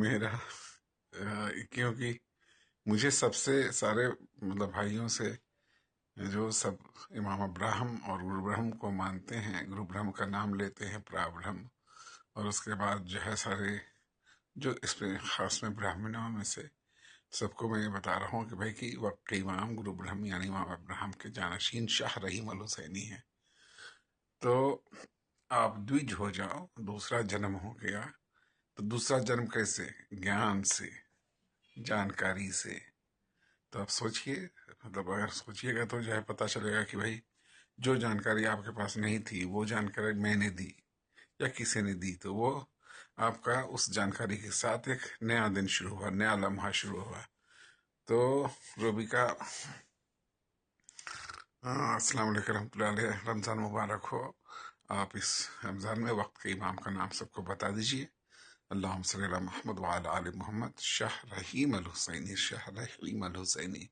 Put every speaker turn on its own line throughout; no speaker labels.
میرا کیونکہ مجھے سب سے سارے مطلب بھائیوں سے جو سب امام ابراہم اور گرو برہم کو مانتے ہیں، گرو برہم کا نام لیتے ہیں پرا برہم، اور اس کے بعد جو ہے سارے جو اس میں خاص میں براہمنوں میں سے سب کو میں یہ بتا رہا ہوں کہ بھائی کہ وقت امام گرو برہم یعنی امام ابراہم کے جانشین شاہ رحیم الحسینی ہیں، تو آپ دوج ہو جاؤ، دوسرا جنم ہو گیا۔ تو دوسرا جنم کیسے؟ گیان سے، جانکاری سے۔ تو آپ سوچئے، مطلب اگر سوچئے گا تو جو ہے پتہ چلے گا کہ بھائی جو جانکاری آپ کے پاس نہیں تھی وہ جانکاری میں نے دی یا کسی نے دی، تو وہ آپ کا اس جانکاری کے ساتھ ایک نیا دن شروع ہوا، نیا لمحہ شروع ہوا۔ تو روبی کا السلام علیکم رحمۃ اللہ علیہ، رمضان مبارک ہو۔ آپ اس رمضان میں وقت کے امام کا نام سب کو بتا دیجئے۔ اللہم صلی علی محمد وعلی آل محمد، شاہ رحیم الحسینی، شاہ رحیم الحسینی۔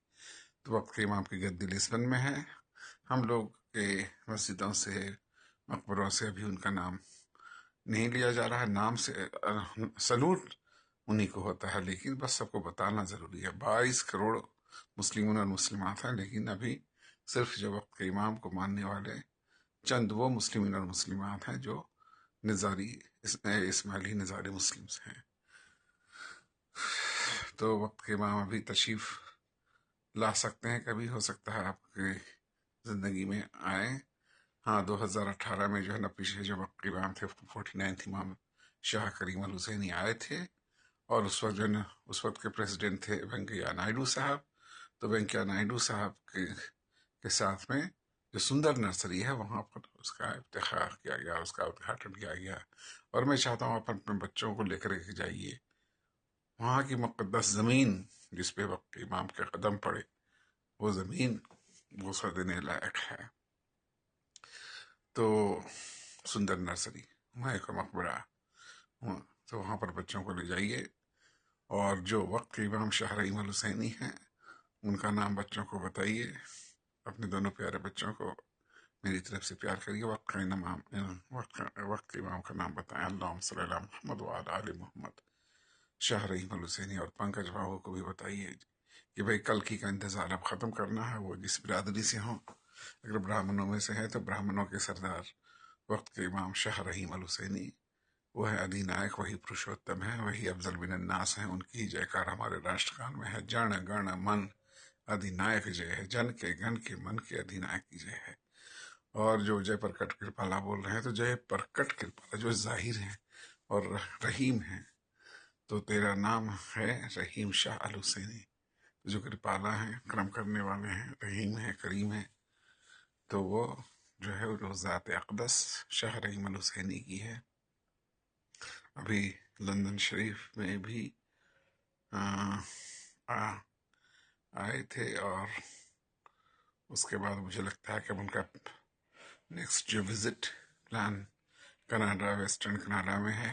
تو وقت کے امام کی گدی لسبن میں ہے۔ ہم لوگ کے مسجدوں سے، مقبروں سے ابھی ان کا نام نہیں لیا جا رہا ہے، نام سے سلوٹ انہی کو ہوتا ہے، لیکن بس سب کو بتانا ضروری ہے۔ 22 کروڑ مسلمون اور مسلمات ہیں، لیکن ابھی صرف جو وقت کے امام کو ماننے والے چند وہ مسلمین اور مسلمات ہیں جو نظاری اسماعیلی نظاری مسلمز ہیں۔ تو وقت کے امام ابھی تشریف لا سکتے ہیں، کبھی ہو سکتا ہے آپ کی زندگی میں آئیں۔ ہاں 2018 میں جو ہے نا پیچھے جو وقت کے امام تھے 49 امام شاہ کریم الحسینی آئے تھے، اور اس وقت جو ہے نا اس وقت کے پریزیڈنٹ تھے وینکیا نائیڈو صاحب۔ تو وینکیا نائیڈو صاحب کے ساتھ میں جو سندر نرسری ہے وہاں پر اس کا افتتاح کیا گیا، اس کا ادگھاٹن کیا گیا، اور میں چاہتا ہوں آپ اپنے بچوں کو لے کر کے جائیے وہاں کی مقدس زمین جس پہ وقت کے امام کے قدم پڑے، وہ زمین بوسہ دینے لائق ہے۔ تو سندر نرسری وہاں کا مقبرہ، تو وہاں پر بچوں کو لے جائیے، اور جو وقت کے امام شاہ رحیم الحسینی ہیں ان کا نام بچوں کو بتائیے، اپنے دونوں پیارے بچوں کو میری طرف سے پیار کریے، وقت کے امام کا نام بتائیں۔ اللہم صلی علی محمد وعلی آل محمد، شاہ رحیم الحسینی۔ اور پنکج بابو کو بھی بتائیے کہ بھئی کل کی کا انتظار اب ختم کرنا ہے، وہ جس برادری سے ہوں، اگر براہمنوں میں سے ہے تو براہمنوں کے سردار وقت کے امام شاہ رحیم الحسینی، وہ ہے ادھی نائک، وہی پروشوتم ہے، وہی افضل من الناس ہیں، ان کی جے کار ہمارے راشٹر گان میں ہے۔ جن گن من ادھی نائک جے ہے، جن کے گن کے من کے ادھی نائک کی جے ہے۔ اور جو جے پرکٹ کرپالا بول رہے ہیں، تو جے پرکٹ کرپالا جو ظاہر ہیں اور رحیم ہیں، تو تیرا نام ہے رحیم شاہ الحسینی، جو کرپالا ہیں، کرم کرنے والے ہیں، رحیم ہیں، کریم ہیں، تو وہ جو ہے وہ ذات اقدس شاہ رحیم الحسینی کی ہے۔ ابھی لندن شریف میں بھی آئے تھے، اور اس کے بعد مجھے لگتا ہے کہ اب ان کا نیکسٹ جو visit plan Canada, western Canada میں ہے۔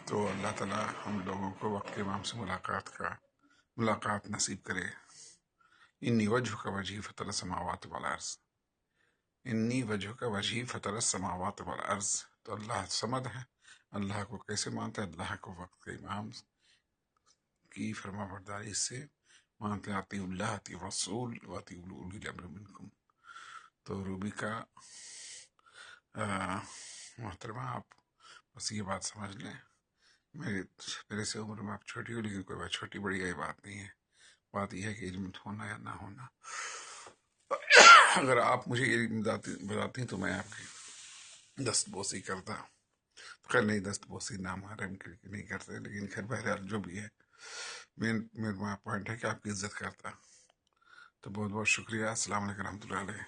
تو اللہ تعالیٰ ہم لوگوں کو وقت کے امام سے ملاقات نصیب کرے۔ انی وجہ کا وجہ فطر السماوات والارض، انی وجہ کا وجہ فطر السماوات والارض۔ تو اللہ صمد ہے، اللہ کو کیسے مانتے ہیں؟ اللہ کو وقت کے امام کی فرما برداری سے مانتے، اطیعوا اللہ، اطیعوا الرسول واطیعوا اولی الامر منکم۔ تو روبی کا محترمہ، آپ بس یہ بات سمجھ لیں، میرے سے عمر میں آپ چھوٹی ہو، لیکن کوئی بات چھوٹی بڑی یہ بات نہیں ہے، بات یہ ہے کہ علم ہونا یا نہ ہونا۔ اگر آپ مجھے علم بتاتی تو میں آپ کی دست بوسی کرتا، خیر نہیں، دست بوسی نامحرم کے نہیں کرتے، لیکن خیر بہرحال جو بھی ہے، میرا پوائنٹ ہے کہ آپ کی عزت کرتا۔ تو بہت بہت شکریہ، السلام علیکم رحمۃ اللہ علیہ۔